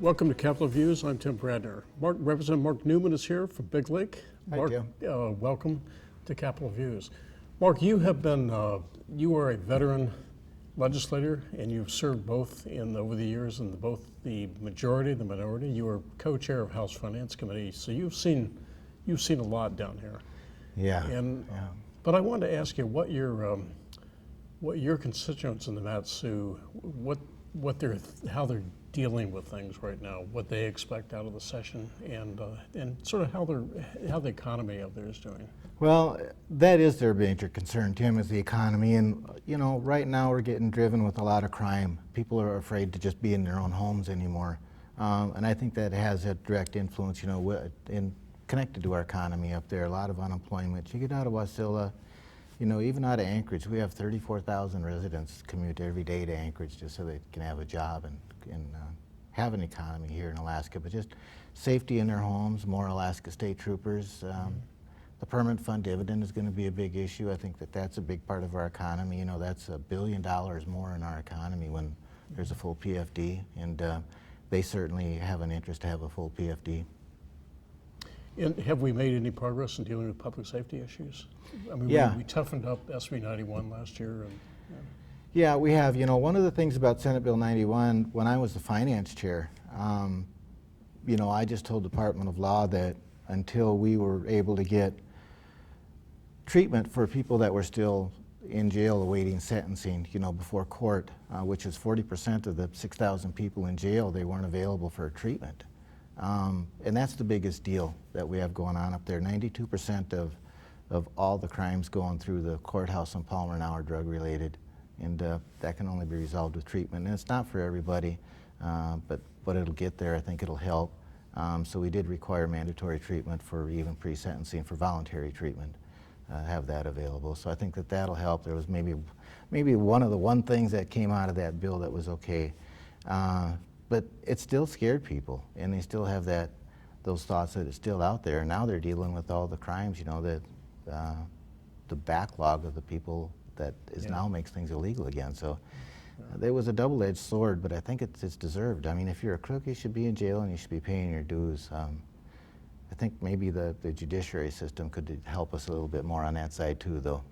Welcome to Capital Views. I'm Tim Bradner. Representative Mark Neuman is here from Big Lake. Hi, Mark, Tim. welcome to Capital Views. Mark, you are a veteran legislator, and you've served both over the years in both the majority and the minority. You were co-chair of House Finance Committee, so you've seen a lot down here. Yeah. But I wanted to ask you what your constituents in the Mat-Su, how they're dealing with things right now, what they expect out of the session, and sort of how the economy up there is doing. Well, that is their major concern, Tim, is the economy. And, right now we're getting driven with a lot of crime. People are afraid to just be in their own homes anymore. And I think that has a direct influence, connected to our economy up there. A lot of unemployment. You get out of Wasilla, even out of Anchorage, we have 34,000 residents commute every day to Anchorage just so they can have a job and have an economy here in Alaska. But just safety in their homes, more Alaska State Troopers. The permanent fund dividend is going to be a big issue. I think that's a big part of our economy. That's $1 billion more in our economy when there's a full PFD, and they certainly have an interest to have a full PFD. And have we made any progress in dealing with public safety issues? I mean, Yeah. we toughened up SB 91 last year. Yeah, we have. One of the things about Senate Bill 91, when I was the finance chair, I just told Department of Law that until we were able to get treatment for people that were still in jail awaiting sentencing, before court, which is 40% of the 6,000 people in jail, they weren't available for treatment. And that's the biggest deal that we have going on up there. 92% of all the crimes going through the courthouse in Palmer now are drug-related, and that can only be resolved with treatment. And it's not for everybody, but it'll get there. I think it'll help. So we did require mandatory treatment for even pre-sentencing for voluntary treatment, have that available. So I think that'll help. There was maybe one of the things that came out of that bill that was okay. But it still scared people, and they still have those thoughts that it's still out there. And now they're dealing with all the crimes, the backlog of the people that now makes things illegal again. So there was a double-edged sword, but I think it's deserved. I mean, if you're a crook, you should be in jail and you should be paying your dues. I think maybe the judiciary system could help us a little bit more on that side too, though.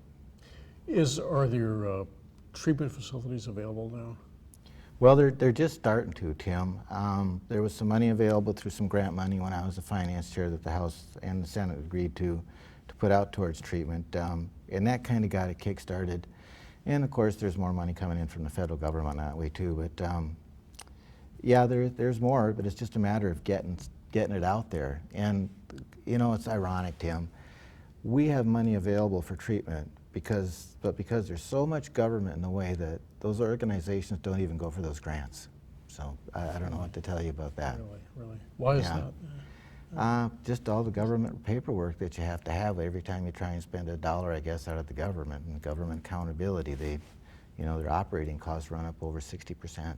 Are there treatment facilities available now? Well, they're just starting to, Tim. There was some money available through some grant money when I was the finance chair that the House and the Senate agreed to put out towards treatment, and that kind of got it kick-started. And of course, there's more money coming in from the federal government that way too. But yeah, there's more, but it's just a matter of getting it out there. And it's ironic, Tim. We have money available for treatment because there's so much government in the way that those organizations don't even go for those grants. So I don't know what to tell you about that. Really? Why is that? Just all the government paperwork that you have to have every time you try and spend a dollar, I guess, out of the government. And government accountability, their operating costs run up over 60%.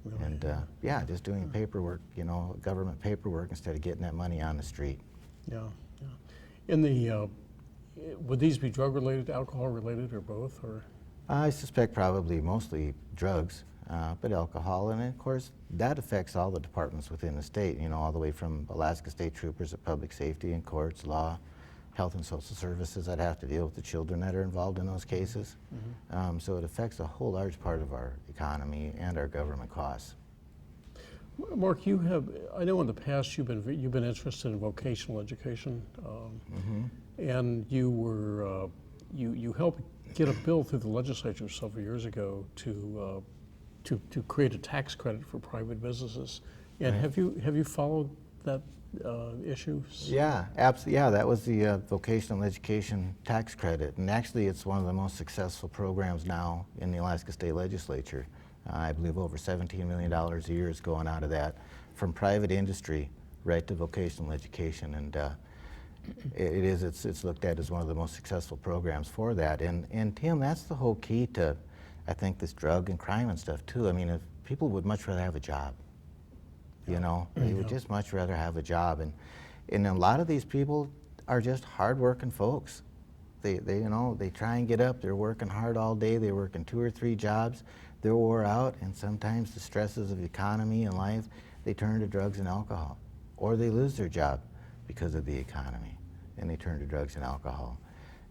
Really? And just doing paperwork, government paperwork instead of getting that money on the street. Yeah. Would these be drug-related, alcohol-related, or both? Or I suspect probably mostly drugs, but alcohol, and of course that affects all the departments within the state, all the way from Alaska State Troopers at public safety and courts, law, health and social services that have to deal with the children that are involved in those cases. Mm-hmm. So it affects a whole large part of our economy and our government costs. Mark, I know in the past you've been interested in vocational education, and you helped get a bill through the legislature several years ago to create a tax credit for private businesses. And Right. have you followed that issue? Yeah, absolutely. Yeah, that was the vocational education tax credit, and actually it's one of the most successful programs now in the Alaska State Legislature. I believe over $17 million a year is going out of that from private industry right to vocational education, and it's looked at as one of the most successful programs for that. And Tim, that's the whole key to, I think, this drug and crime and stuff too. I mean, if people would much rather have a job, they would just much rather have a job, and a lot of these people are just hard-working folks. They try and get up. They're working hard all day. They're working 2 or 3 jobs. they're wore out, and sometimes the stresses of the economy and life, they turn to drugs and alcohol. Or they lose their job because of the economy, and they turn to drugs and alcohol.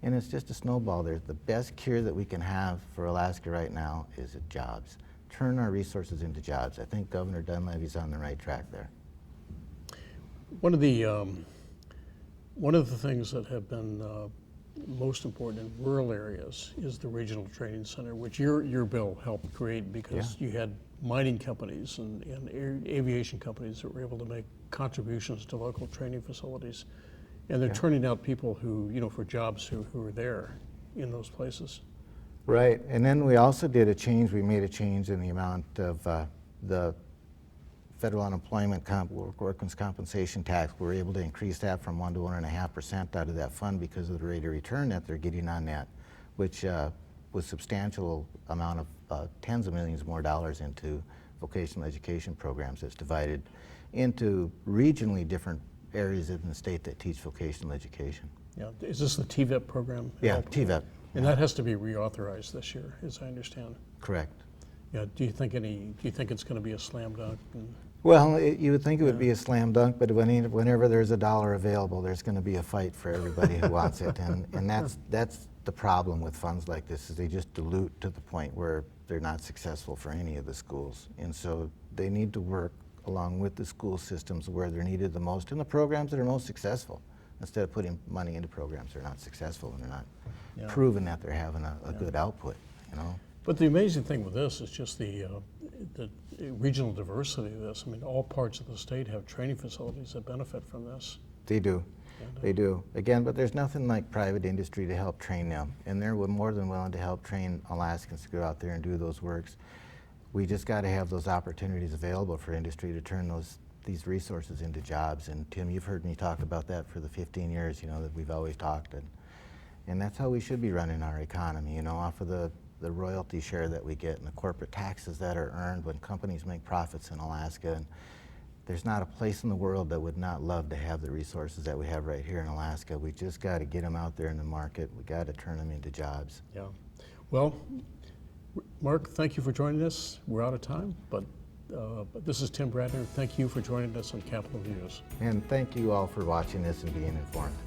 And it's just a snowball. There's the best cure that we can have for Alaska right now is jobs. Turn our resources into jobs. I think Governor Dunleavy's on the right track there. One of the things that have been most important in rural areas is the regional training center, which your bill helped create because you had mining companies and aviation companies that were able to make contributions to local training facilities, and they're turning out people who, for jobs who are there in those places. Right, and then we also did a change. We made a change in the amount of the federal unemployment workers' compensation tax. We were able to increase that from 1 to 1.5% out of that fund because of the rate of return that they're getting on that, which was substantial amount of tens of millions more dollars into vocational education programs that's divided into regionally different areas in the state that teach vocational education. Yeah, is this the TVEP program? Yeah, TVEP. And that has to be reauthorized this year, as I understand. Correct. Yeah. Do you think it's going to be a slam dunk? Well, you would think it would be a slam dunk, but whenever there's a dollar available, there's going to be a fight for everybody who wants it, and that's the problem with funds like this, is they just dilute to the point where they're not successful for any of the schools, and so they need to work along with the school systems where they're needed the most in the programs that are most successful, instead of putting money into programs that are not successful and they're not proven that they're having a good output, But the amazing thing with this is just the regional diversity of this. I mean, all parts of the state have training facilities that benefit from this. They do. They do. Again, but there's nothing like private industry to help train them, and they're more than willing to help train Alaskans to go out there and do those works. We just got to have those opportunities available for industry to turn these resources into jobs. And Tim, you've heard me talk about that for the 15 years, that we've always talked, and that's how we should be running our economy, off of the royalty share that we get and the corporate taxes that are earned when companies make profits in Alaska. And there's not a place in the world that would not love to have the resources that we have right here in Alaska. We just got to get them out there in the market. We got to turn them into jobs. Yeah. Well, Mark, thank you for joining us. We're out of time, but this is Tim Bradner. Thank you for joining us on Capitol Views. And thank you all for watching this and being informed.